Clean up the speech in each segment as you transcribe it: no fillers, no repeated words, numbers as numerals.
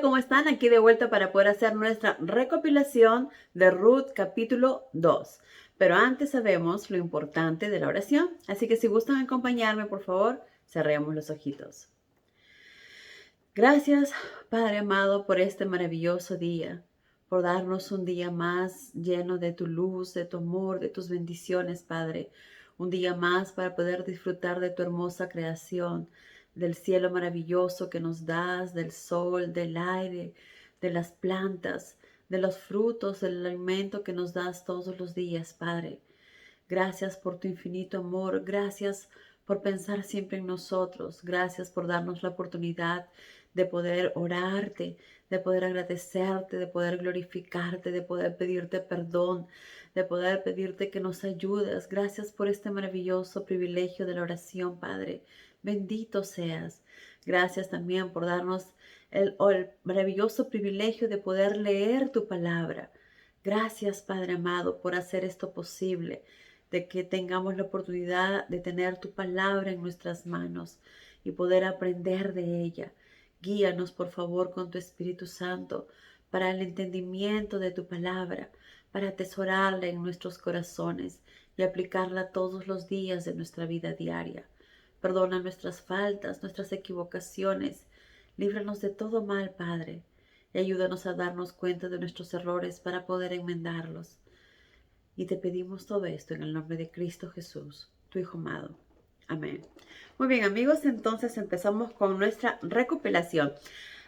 ¿cómo están? Aquí de vuelta para poder hacer nuestra recopilación de Ruth capítulo 2. Pero antes sabemos lo importante de la oración, así que si gustan acompañarme, por favor, cerremos los ojitos. Gracias, Padre amado, por este maravilloso día, por darnos un día más lleno de tu luz, de tu amor, de tus bendiciones, Padre. Un día más para poder disfrutar de tu hermosa creación, del cielo maravilloso que nos das, del sol, del aire, de las plantas, de los frutos, del alimento que nos das todos los días, Padre. Gracias por tu infinito amor. Gracias por pensar siempre en nosotros. Gracias por darnos la oportunidad de poder orarte, de poder agradecerte, de poder glorificarte, de poder pedirte perdón, de poder pedirte que nos ayudes. Gracias por este maravilloso privilegio de la oración, Padre. Bendito seas. Gracias también por darnos el maravilloso privilegio de poder leer tu palabra. Gracias, Padre amado, por hacer esto posible, de que tengamos la oportunidad de tener tu palabra en nuestras manos y poder aprender de ella. Guíanos, por favor, con tu Espíritu Santo para el entendimiento de tu palabra, para atesorarla en nuestros corazones y aplicarla todos los días de nuestra vida diaria. Perdona nuestras faltas, nuestras equivocaciones. Líbranos de todo mal, Padre, y ayúdanos a darnos cuenta de nuestros errores para poder enmendarlos. Y te pedimos todo esto en el nombre de Cristo Jesús, tu Hijo amado. Amén. Muy bien, amigos, entonces empezamos con nuestra recopilación.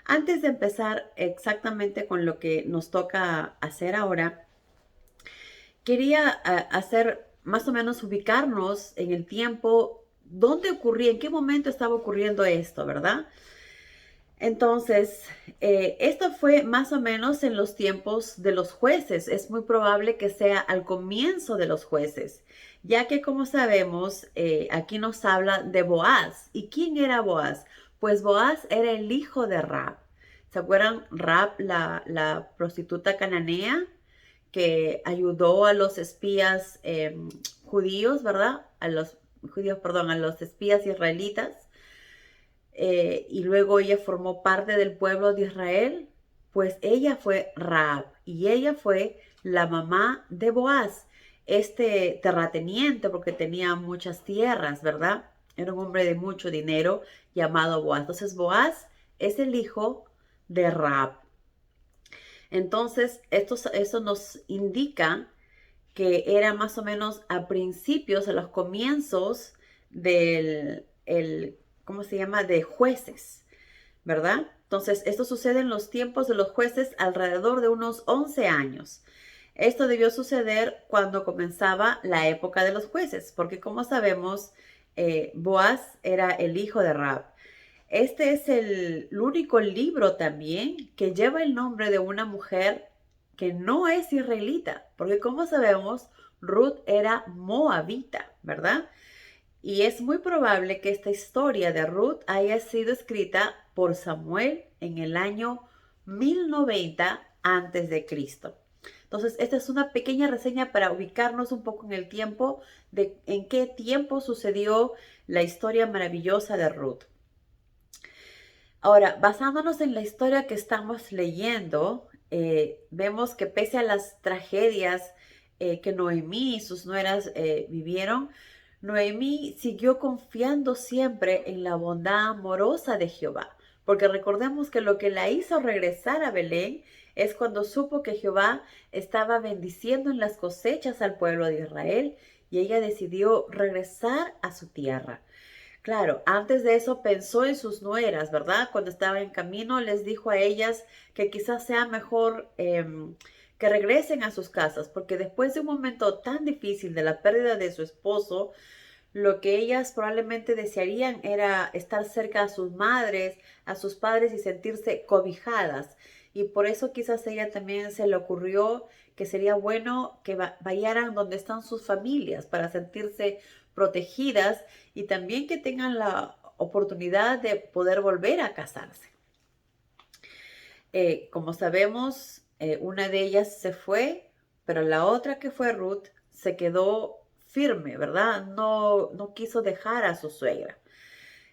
Antes de empezar exactamente con lo que nos toca hacer ahora, quería hacer más o menos ubicarnos en el tiempo, dónde ocurría, en qué momento estaba ocurriendo esto, ¿verdad? Entonces, esto fue más o menos en los tiempos de los jueces. Es muy probable que sea al comienzo de los jueces, ya que como sabemos, aquí nos habla de Boaz. ¿Y quién era Boaz? Pues Boaz era el hijo de Raab. ¿Se acuerdan? Raab, la prostituta cananea que ayudó a los espías judíos, ¿verdad? A los judíos, perdón, a los espías israelitas. Y luego ella formó parte del pueblo de Israel, pues ella fue Raab y ella fue la mamá de Boaz, este terrateniente, porque tenía muchas tierras, ¿verdad? Era un hombre de mucho dinero llamado Boaz. Entonces Boaz es el hijo de Raab. Entonces eso nos indica que era más o menos a principios, a los comienzos del, ¿cómo se llama? De jueces, ¿verdad? Entonces, esto sucede en los tiempos de los jueces alrededor de unos 11 años. Esto debió suceder cuando comenzaba la época de los jueces, porque como sabemos, Boaz era el hijo de Raab. Este es el único libro también que lleva el nombre de una mujer que no es israelita, porque como sabemos, Ruth era moabita, ¿verdad? Y es muy probable que esta historia de Ruth haya sido escrita por Samuel en el año 1090 antes de Cristo. Entonces, esta es una pequeña reseña para ubicarnos un poco en el tiempo de en qué tiempo sucedió la historia maravillosa de Ruth. Ahora, basándonos en la historia que estamos leyendo, vemos que pese a las tragedias que Noemí y sus nueras vivieron, Noemí siguió confiando siempre en la bondad amorosa de Jehová, porque recordemos que lo que la hizo regresar a Belén es cuando supo que Jehová estaba bendiciendo en las cosechas al pueblo de Israel y ella decidió regresar a su tierra. Claro, antes de eso pensó en sus nueras, ¿verdad? Cuando estaba en camino les dijo a ellas que quizás sea mejor que regresen a sus casas, porque después de un momento tan difícil de la pérdida de su esposo, lo que ellas probablemente desearían era estar cerca a sus madres, a sus padres y sentirse cobijadas. Y por eso quizás a ella también se le ocurrió que sería bueno que vayan donde están sus familias para sentirse protegidas y también que tengan la oportunidad de poder volver a casarse. Como sabemos, una de ellas se fue, pero la otra que fue Ruth se quedó firme, ¿verdad? No quiso dejar a su suegra.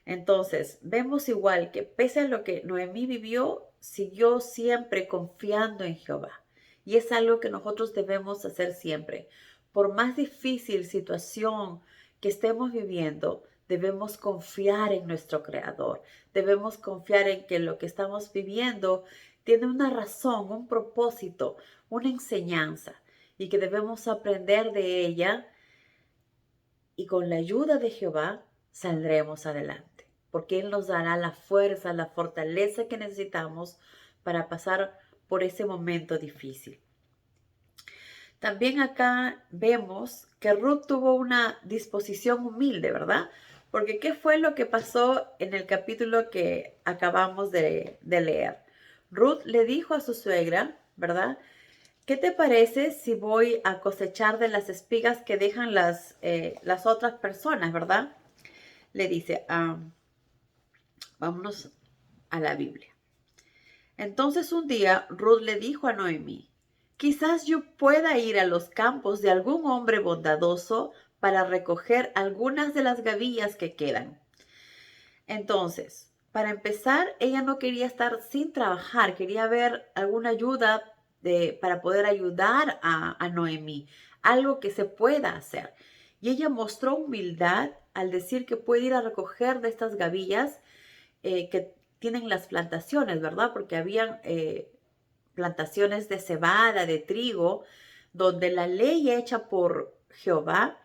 Entonces, vemos igual que pese a lo que Noemí vivió, siguió siempre confiando en Jehová. Y es algo que nosotros debemos hacer siempre. Por más difícil situación que estemos viviendo, debemos confiar en nuestro Creador. Debemos confiar en que lo que estamos viviendo tiene una razón, un propósito, una enseñanza, y que debemos aprender de ella, y con la ayuda de Jehová saldremos adelante, porque Él nos dará la fuerza, la fortaleza que necesitamos para pasar por ese momento difícil. También acá vemos que Ruth tuvo una disposición humilde, ¿verdad? Porque ¿qué fue lo que pasó en el capítulo que acabamos de leer? Ruth le dijo a su suegra, ¿verdad? ¿Qué te parece si voy a cosechar de las espigas que dejan las otras personas, verdad? Le dice, vámonos a la Biblia. Entonces un día Ruth le dijo a Noemí, quizás yo pueda ir a los campos de algún hombre bondadoso para recoger algunas de las gavillas que quedan. Entonces, para empezar, ella no quería estar sin trabajar, quería ver alguna ayuda para poder ayudar a Noemí, algo que se pueda hacer. Y ella mostró humildad al decir que puede ir a recoger de estas gavillas que tienen las plantaciones, ¿verdad? Porque habían plantaciones de cebada, de trigo, donde la ley hecha por Jehová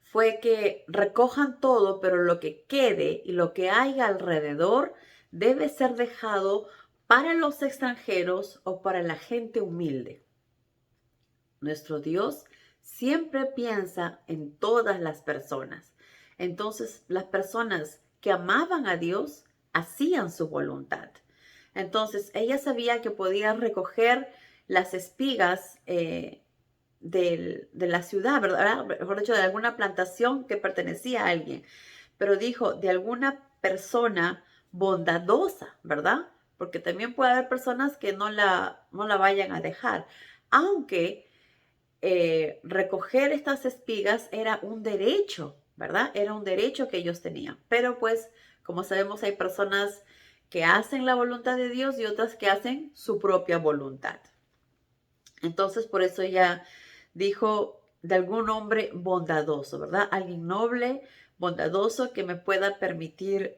fue que recojan todo, pero lo que quede y lo que haya alrededor debe ser dejado para los extranjeros o para la gente humilde. Nuestro Dios siempre piensa en todas las personas. Entonces, las personas que amaban a Dios hacían su voluntad. Entonces, ella sabía que podía recoger las espigas de la ciudad, ¿verdad? Mejor dicho, de alguna plantación que pertenecía a alguien. Pero dijo, de alguna persona bondadosa, ¿verdad? Porque también puede haber personas que no la vayan a dejar. Aunque recoger estas espigas era un derecho, ¿verdad? Era un derecho que ellos tenían. Pero pues, como sabemos, hay personas que hacen la voluntad de Dios y otras que hacen su propia voluntad. Entonces, por eso ella dijo de algún hombre bondadoso, ¿verdad? Alguien noble, bondadoso, que me pueda permitir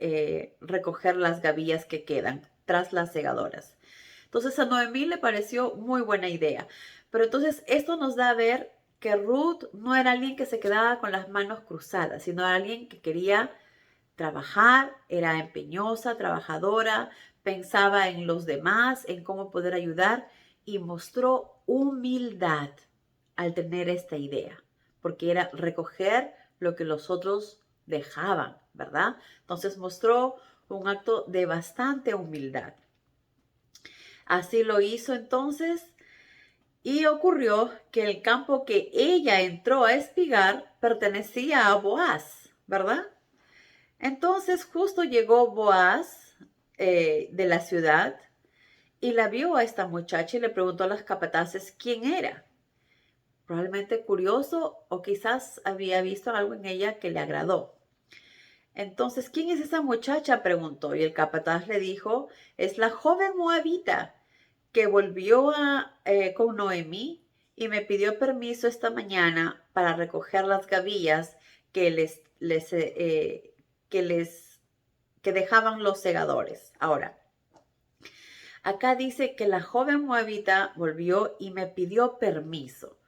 recoger las gavillas que quedan tras las segadoras. Entonces a Noemí le pareció muy buena idea. Pero entonces esto nos da a ver que Ruth no era alguien que se quedaba con las manos cruzadas, sino era alguien que quería trabajar, era empeñosa, trabajadora, pensaba en los demás, en cómo poder ayudar, y mostró humildad al tener esta idea, porque era recoger lo que los otros dejaban, ¿verdad? Entonces mostró un acto de bastante humildad. Así lo hizo entonces, y ocurrió que el campo que ella entró a espigar pertenecía a Boaz, ¿verdad? Entonces justo llegó Boaz de la ciudad y la vio a esta muchacha y le preguntó a las capataces quién era. Probablemente curioso o quizás había visto algo en ella que le agradó. Entonces, ¿quién es esa muchacha?, preguntó, y el capataz le dijo, es la joven moabita que volvió con Noemí y me pidió permiso esta mañana para recoger las gavillas que que dejaban los segadores. Ahora, acá dice que la joven moabita volvió y me pidió permiso.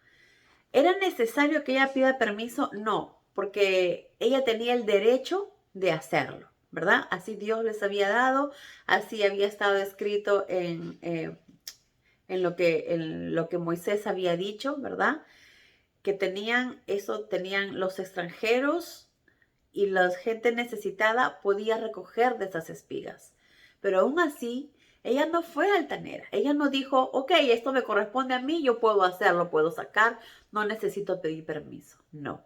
¿Era necesario que ella pida permiso? No, porque ella tenía el derecho de hacerlo, ¿verdad? Así Dios les había dado, así había estado escrito en lo que Moisés había dicho, ¿verdad? Que tenían los extranjeros y la gente necesitada podía recoger de esas espigas. Pero aún así, ella no fue altanera. Ella no dijo, ok, esto me corresponde a mí, yo puedo hacerlo, puedo sacar, no necesito pedir permiso. No.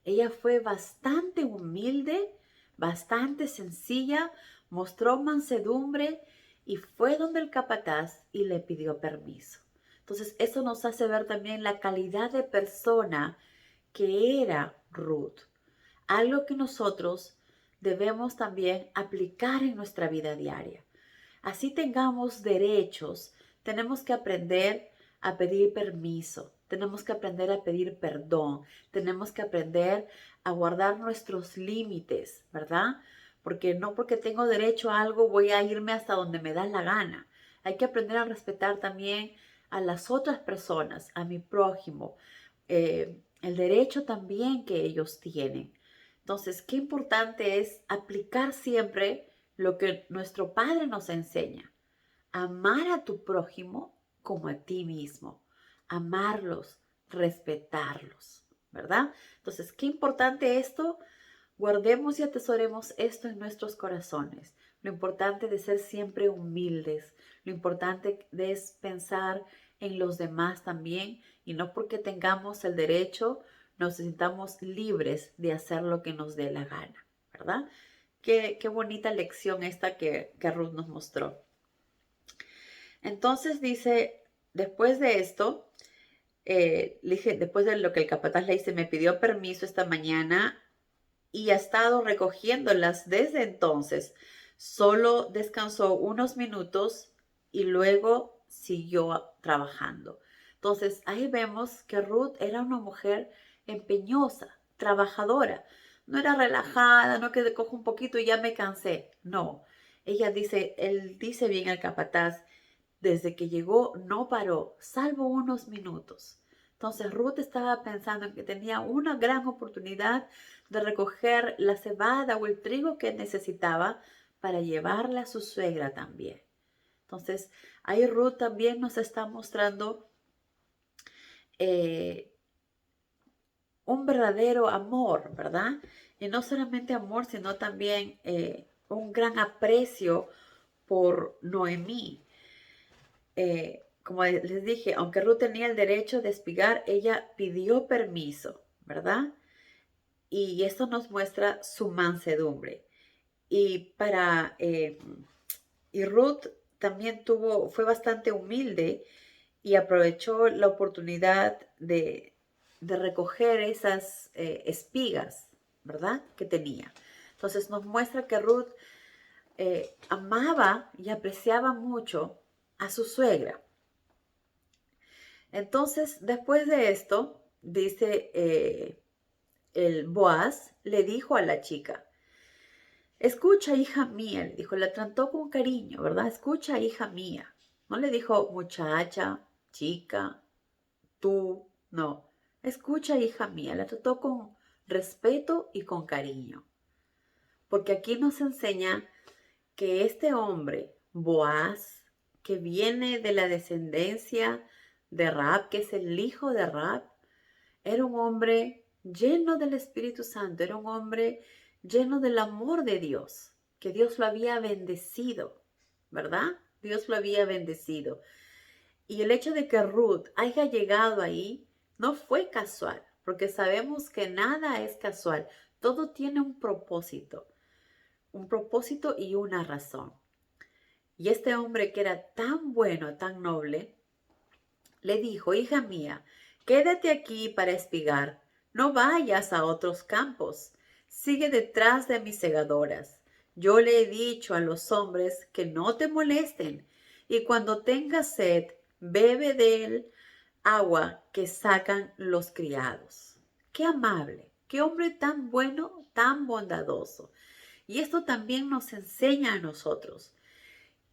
Ella fue bastante humilde, bastante sencilla, mostró mansedumbre y fue donde el capataz y le pidió permiso. Entonces, eso nos hace ver también la calidad de persona que era Ruth. Algo que nosotros debemos también aplicar en nuestra vida diaria. así tengamos derechos, tenemos que aprender a pedir permiso, tenemos que aprender a pedir perdón, tenemos que aprender a guardar nuestros límites, ¿verdad? Porque no porque tengo derecho a algo voy a irme hasta donde me da la gana. Hay que aprender a respetar también a las otras personas, a mi prójimo, el derecho también que ellos tienen. Entonces, qué importante es aplicar siempre lo que nuestro Padre nos enseña. Amar a tu prójimo como a ti mismo. Amarlos, respetarlos, ¿verdad? Entonces, qué importante esto. Guardemos y atesoremos esto en nuestros corazones. Lo importante de ser siempre humildes. Lo importante es pensar en los demás también y no porque tengamos el derecho nos sintamos libres de hacer lo que nos dé la gana, ¿verdad? Qué bonita lección esta que Ruth nos mostró. Entonces dice, después de esto, le dije, después de lo que el capataz le dice, me pidió permiso esta mañana y ha estado recogiéndolas desde entonces. Solo descansó unos minutos y luego siguió trabajando. Entonces ahí vemos que Ruth era una mujer empeñosa, trabajadora. No era relajada, no que cojo un poquito y ya me cansé. No, ella dice, él dice bien al capataz, desde que llegó no paró, salvo unos minutos. Entonces Ruth estaba pensando en que tenía una gran oportunidad de recoger la cebada o el trigo que necesitaba para llevarla a su suegra también. Entonces ahí Ruth también nos está mostrando eh, un verdadero amor, ¿verdad? Y no solamente amor, sino también un gran aprecio por Noemí. Como les dije, aunque Ruth tenía el derecho de espigar, ella pidió permiso, ¿verdad? Y esto nos muestra su mansedumbre. Y y Ruth también fue bastante humilde y aprovechó la oportunidad de recoger esas espigas, ¿verdad? Que tenía. Entonces nos muestra que Ruth amaba y apreciaba mucho a su suegra. Entonces, después de esto, dice el Boaz, le dijo a la chica, escucha, hija mía, le dijo, la trató con cariño, ¿verdad? Escucha, hija mía. No le dijo muchacha, chica, tú, no. Escucha, hija mía, la trató con respeto y con cariño. Porque aquí nos enseña que este hombre, Boaz, que viene de la descendencia de Rahab, que es el hijo de Rahab, era un hombre lleno del Espíritu Santo, era un hombre lleno del amor de Dios, que Dios lo había bendecido, ¿verdad? Dios lo había bendecido. Y el hecho de que Ruth haya llegado ahí no fue casual, porque sabemos que nada es casual, todo tiene un propósito y una razón. Y este hombre que era tan bueno, tan noble, le dijo, hija mía, quédate aquí para espigar, no vayas a otros campos, sigue detrás de mis segadoras. Yo le he dicho a los hombres que no te molesten, y cuando tengas sed, bebe del agua que sacan los criados. Qué amable, qué hombre tan bueno, tan bondadoso. Y esto también nos enseña a nosotros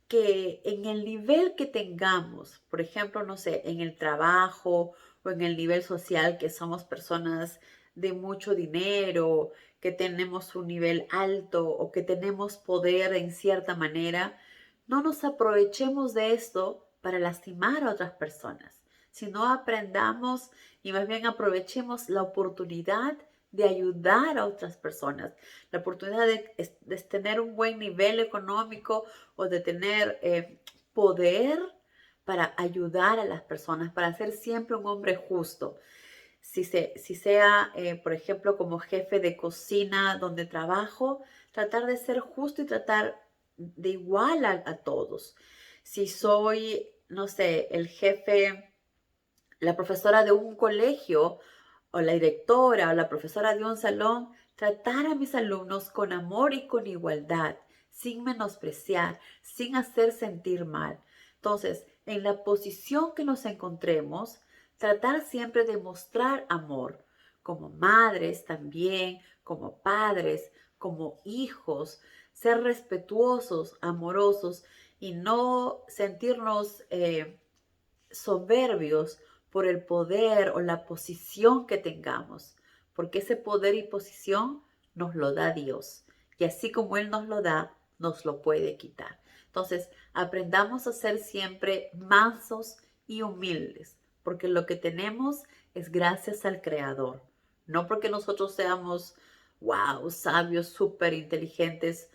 que en el nivel que tengamos, por ejemplo, no sé, en el trabajo o en el nivel social, que somos personas de mucho dinero, que tenemos un nivel alto o que tenemos poder en cierta manera, no nos aprovechemos de esto para lastimar a otras personas, sino aprendamos y más bien aprovechemos la oportunidad de ayudar a otras personas, la oportunidad de tener un buen nivel económico o de tener poder para ayudar a las personas, para ser siempre un hombre justo. Si sea, por ejemplo, como jefe de cocina donde trabajo, tratar de ser justo y tratar de igual a todos. Si soy, no sé, el jefe, la profesora de un colegio o la directora o la profesora de un salón, tratar a mis alumnos con amor y con igualdad, sin menospreciar, sin hacer sentir mal. Entonces, en la posición que nos encontremos, tratar siempre de mostrar amor, como madres también, como padres, como hijos, ser respetuosos, amorosos y no sentirnos soberbios por el poder o la posición que tengamos, porque ese poder y posición nos lo da Dios. Y así como Él nos lo da, nos lo puede quitar. Entonces, aprendamos a ser siempre mansos y humildes, porque lo que tenemos es gracias al Creador, no porque nosotros seamos, wow, sabios, súper inteligentes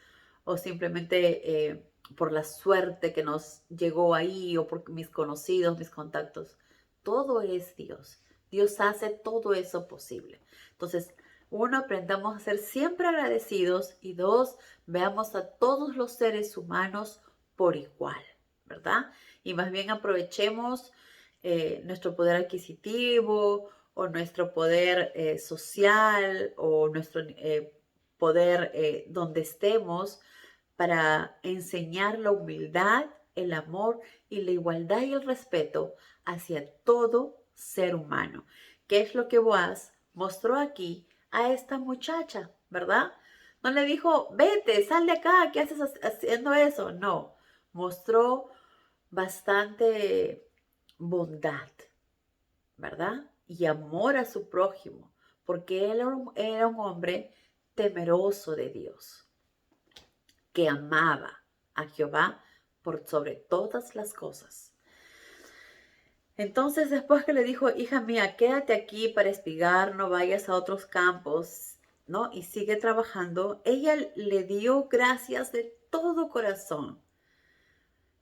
o simplemente por la suerte que nos llegó ahí o por mis conocidos, mis contactos. Todo es Dios. Dios hace todo eso posible. Entonces, uno, aprendamos a ser siempre agradecidos y dos, veamos a todos los seres humanos por igual, ¿verdad? Y más bien aprovechemos nuestro poder adquisitivo o nuestro poder social o nuestro poder donde estemos para enseñar la humildad, el amor y la igualdad y el respeto hacia todo ser humano. ¿Qué es lo que Boaz mostró aquí a esta muchacha, verdad? No le dijo, vete, sal de acá, ¿qué haces haciendo eso? No, mostró bastante bondad, ¿verdad? Y amor a su prójimo, porque él era un hombre temeroso de Dios, que amaba a Jehová por sobre todas las cosas. Entonces, después que le dijo, hija mía, quédate aquí para espigar, no vayas a otros campos, ¿no? Y sigue trabajando, ella le dio gracias de todo corazón.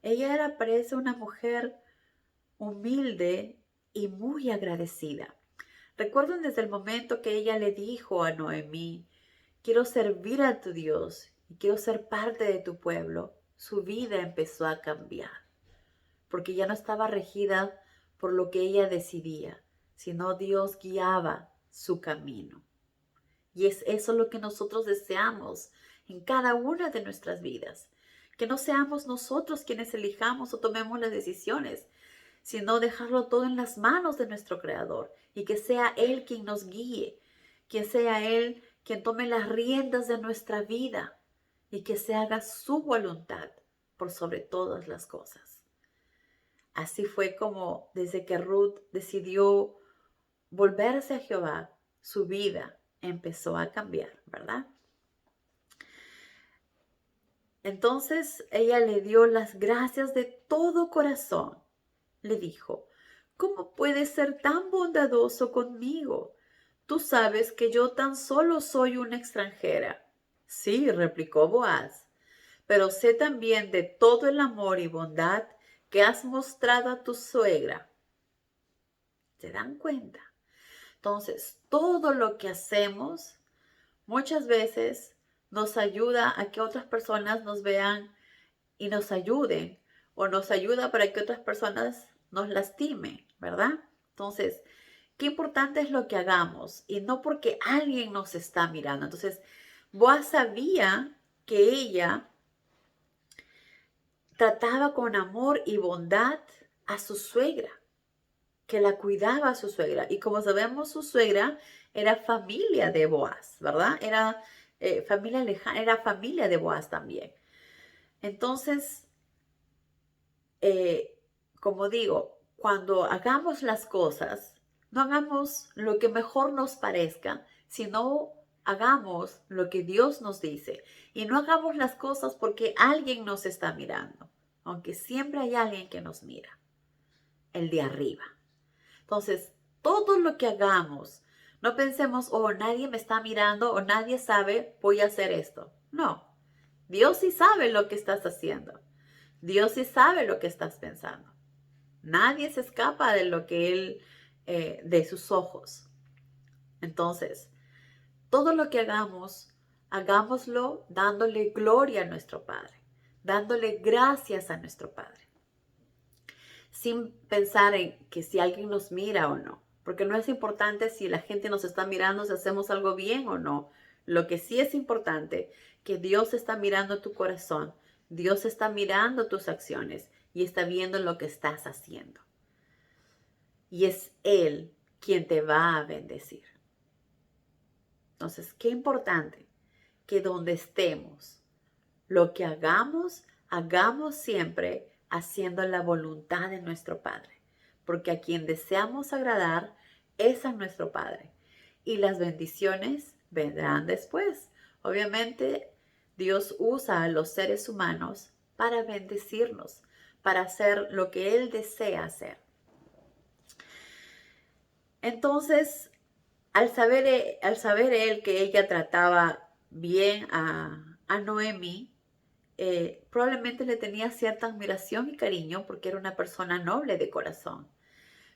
Ella era, parece, una mujer humilde y muy agradecida. Recuerden desde el momento que ella le dijo a Noemí, quiero servir a tu Dios y quiero ser parte de tu pueblo, su vida empezó a cambiar, porque ya no estaba regida por lo que ella decidía, sino Dios guiaba su camino. Y es eso lo que nosotros deseamos en cada una de nuestras vidas, que no seamos nosotros quienes elijamos o tomemos las decisiones, sino dejarlo todo en las manos de nuestro Creador y que sea Él quien nos guíe, que sea Él quien tome las riendas de nuestra vida y que se haga su voluntad por sobre todas las cosas. Así fue como desde que Ruth decidió volverse a Jehová, su vida empezó a cambiar, ¿verdad? Entonces ella le dio las gracias de todo corazón. Le dijo, ¿cómo puedes ser tan bondadoso conmigo? Tú sabes que yo tan solo soy una extranjera. Sí, replicó Boaz, pero sé también de todo el amor y bondad que has mostrado a tu suegra. ¿Se dan cuenta? Entonces, todo lo que hacemos muchas veces nos ayuda a que otras personas nos vean y nos ayuden, o nos ayuda para que otras personas nos lastimen, ¿verdad? Entonces, qué importante es lo que hagamos y no porque alguien nos está mirando. Entonces, Boaz sabía que ella trataba con amor y bondad a su suegra, que la cuidaba a su suegra. Y como sabemos, su suegra era familia de Boaz, ¿verdad? Era familia lejana, era familia de Boaz también. Entonces, como digo, cuando hagamos las cosas, no hagamos lo que mejor nos parezca, sino hagamos lo que Dios nos dice. Y no hagamos las cosas porque alguien nos está mirando, aunque siempre hay alguien que nos mira, el de arriba. Entonces, todo lo que hagamos, no pensemos, oh, nadie me está mirando o nadie sabe, voy a hacer esto. No, Dios sí sabe lo que estás haciendo. Dios sí sabe lo que estás pensando. Nadie se escapa de lo que Él, de sus ojos. Entonces, todo lo que hagamos, hagámoslo dándole gloria a nuestro Padre, dándole gracias a nuestro Padre, sin pensar en que si alguien nos mira o no, porque no es importante si la gente nos está mirando, si hacemos algo bien o no. Lo que sí es importante que Dios está mirando tu corazón, Dios está mirando tus acciones y está viendo lo que estás haciendo. Y es Él quien te va a bendecir. Entonces, qué importante que donde estemos, lo que hagamos, hagamos siempre haciendo la voluntad de nuestro Padre. Porque a quien deseamos agradar es a nuestro Padre. Y las bendiciones vendrán después. Obviamente, Dios usa a los seres humanos para bendecirnos, para hacer lo que Él desea hacer. Entonces, al saber él que ella trataba bien a Noemí, probablemente le tenía cierta admiración y cariño porque era una persona noble de corazón.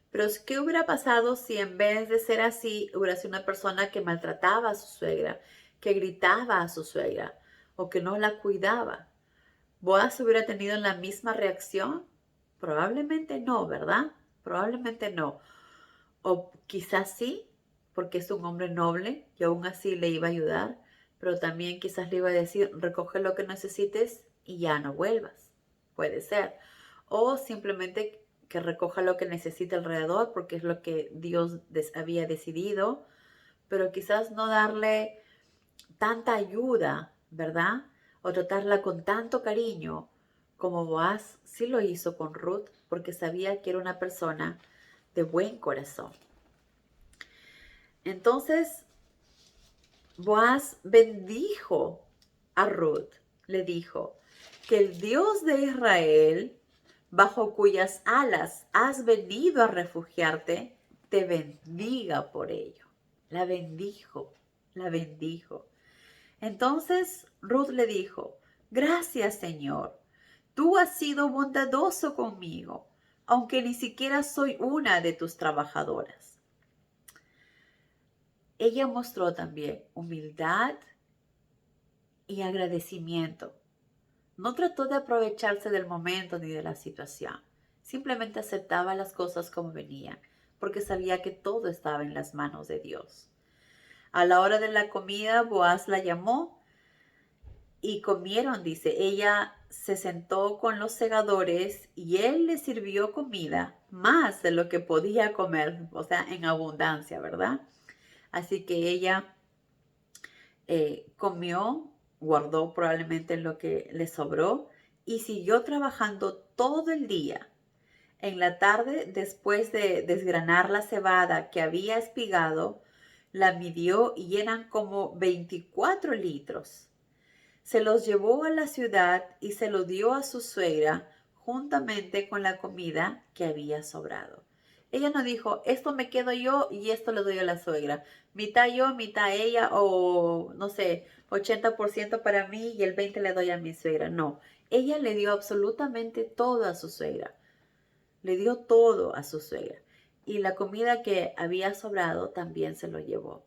Pero ¿qué hubiera pasado si en vez de ser así, hubiera sido una persona que maltrataba a su suegra, que gritaba a su suegra o que no la cuidaba? ¿Boaz hubiera tenido la misma reacción? Probablemente no, ¿verdad? Probablemente no. O quizás sí, porque es un hombre noble y aún así le iba a ayudar, pero también quizás le iba a decir, recoge lo que necesites y ya no vuelvas. Puede ser. O simplemente que recoja lo que necesite alrededor porque es lo que Dios había decidido, pero quizás no darle tanta ayuda, ¿verdad? O tratarla con tanto cariño como Boaz sí lo hizo con Ruth porque sabía que era una persona de buen corazón. Entonces, Boaz bendijo a Ruth. Le dijo, que el Dios de Israel, bajo cuyas alas has venido a refugiarte, te bendiga por ello. La bendijo, la bendijo. Entonces Ruth le dijo, gracias Señor, tú has sido bondadoso conmigo, aunque ni siquiera soy una de tus trabajadoras. Ella mostró también humildad y agradecimiento. No trató de aprovecharse del momento ni de la situación. Simplemente aceptaba las cosas como venían, porque sabía que todo estaba en las manos de Dios. A la hora de la comida, Boaz la llamó y comieron, dice. Ella se sentó con los segadores y él le sirvió comida, más de lo que podía comer, o sea, en abundancia, ¿verdad? Así que ella comió, guardó probablemente lo que le sobró y siguió trabajando todo el día. En la tarde, después de desgranar la cebada que había espigado, la midió y eran como 24 litros. Se los llevó a la ciudad y se lo dio a su suegra juntamente con la comida que había sobrado. Ella no dijo, esto me quedo yo y esto le doy a la suegra. Mitad yo, mitad ella o no sé, 80% para mí y el 20% le doy a mi suegra. No, ella le dio absolutamente todo a su suegra. Le dio todo a su suegra. Y la comida que había sobrado también se lo llevó,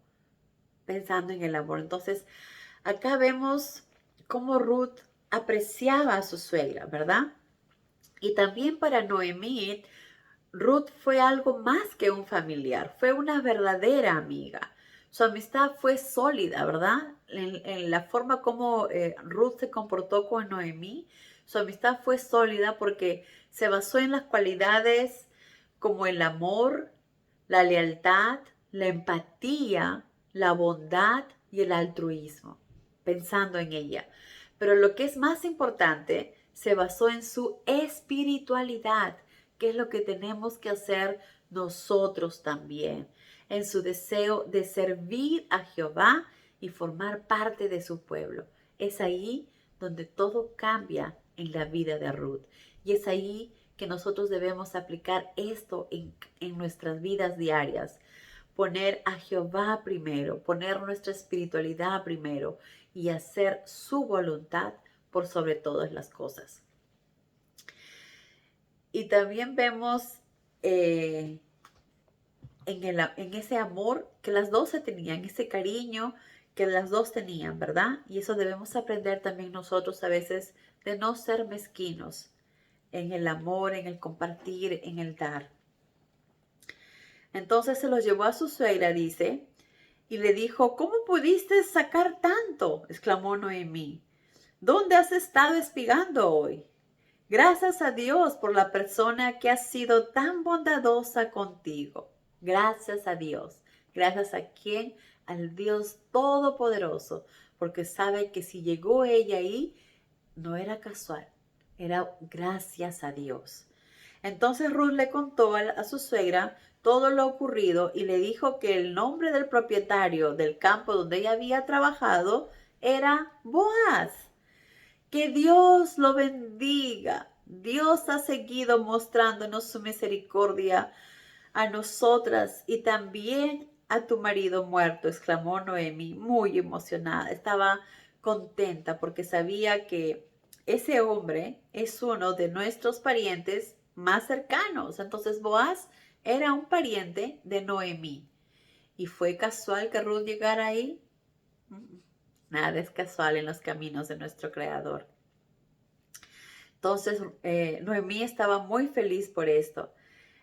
pensando en el amor. Entonces, acá vemos cómo Ruth apreciaba a su suegra, ¿verdad? Y también para Noemí, Ruth fue algo más que un familiar, fue una verdadera amiga. Su amistad fue sólida, ¿verdad? En la forma como Ruth se comportó con Noemí, su amistad fue sólida porque se basó en las cualidades como el amor, la lealtad, la empatía, la bondad y el altruismo, pensando en ella. Pero lo que es más importante, se basó en su espiritualidad, que es lo que tenemos que hacer nosotros también, en su deseo de servir a Jehová y formar parte de su pueblo. Es ahí donde todo cambia en la vida de Ruth. Y es ahí que nosotros debemos aplicar esto en nuestras vidas diarias. Poner a Jehová primero, poner nuestra espiritualidad primero y hacer su voluntad por sobre todas las cosas. Y también vemos en ese amor que las dos se tenían, ese cariño que las dos tenían, ¿verdad? Y eso debemos aprender también nosotros a veces de no ser mezquinos en el amor, en el compartir, en el dar. Entonces se los llevó a su suegra, dice, y le dijo, ¿cómo pudiste sacar tanto? Exclamó Noemí. ¿Dónde has estado espigando hoy? Gracias a Dios por la persona que ha sido tan bondadosa contigo. Gracias a Dios. Gracias a quién? Al Dios Todopoderoso, porque sabe que si llegó ella ahí, no era casual, era gracias a Dios. Entonces Ruth le contó a su suegra todo lo ocurrido y le dijo que el nombre del propietario del campo donde ella había trabajado era Boaz. Que Dios lo bendiga. Dios ha seguido mostrándonos su misericordia a nosotras y también a tu marido muerto, exclamó Noemi, muy emocionada. Estaba contenta porque sabía que ese hombre es uno de nuestros parientes más cercanos. Entonces Boaz era un pariente de Noemi. ¿Y fue casual que Ruth llegara ahí? Nada es casual en los caminos de nuestro Creador. Entonces Noemí estaba muy feliz por esto.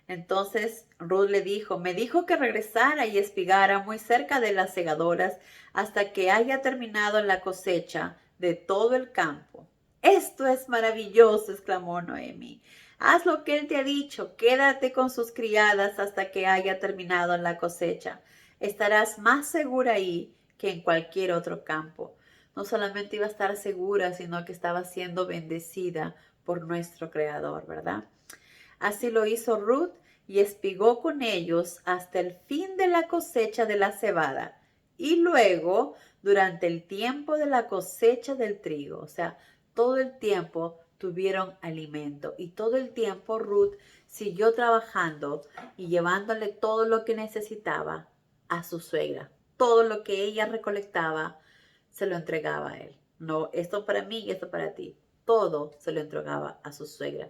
Entonces Ruth le dijo, me dijo que regresara y espigara muy cerca de las segadoras hasta que haya terminado la cosecha de todo el campo. Esto es maravilloso, exclamó Noemí. Haz lo que él te ha dicho, quédate con sus criadas hasta que haya terminado la cosecha. Estarás más segura ahí que en cualquier otro campo. No solamente iba a estar segura, sino que estaba siendo bendecida por nuestro Creador, ¿verdad? Así lo hizo Ruth y espigó con ellos hasta el fin de la cosecha de la cebada y luego durante el tiempo de la cosecha del trigo. O sea, todo el tiempo tuvieron alimento y todo el tiempo Ruth siguió trabajando y llevándole todo lo que necesitaba a su suegra. Todo lo que ella recolectaba se lo entregaba a él. No, esto para mí y esto para ti. Todo se lo entregaba a su suegra.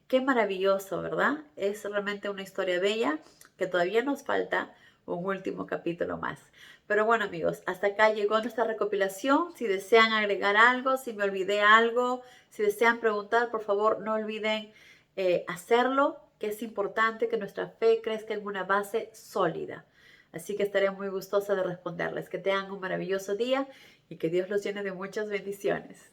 Qué maravilloso, ¿verdad? Es realmente una historia bella que todavía nos falta un último capítulo más. Pero bueno, amigos, hasta acá llegó nuestra recopilación. Si desean agregar algo, si me olvidé algo, si desean preguntar, por favor, no olviden hacerlo, que es importante que nuestra fe crezca en una base sólida. Así que estaré muy gustosa de responderles. Que tengan un maravilloso día y que Dios los llene de muchas bendiciones.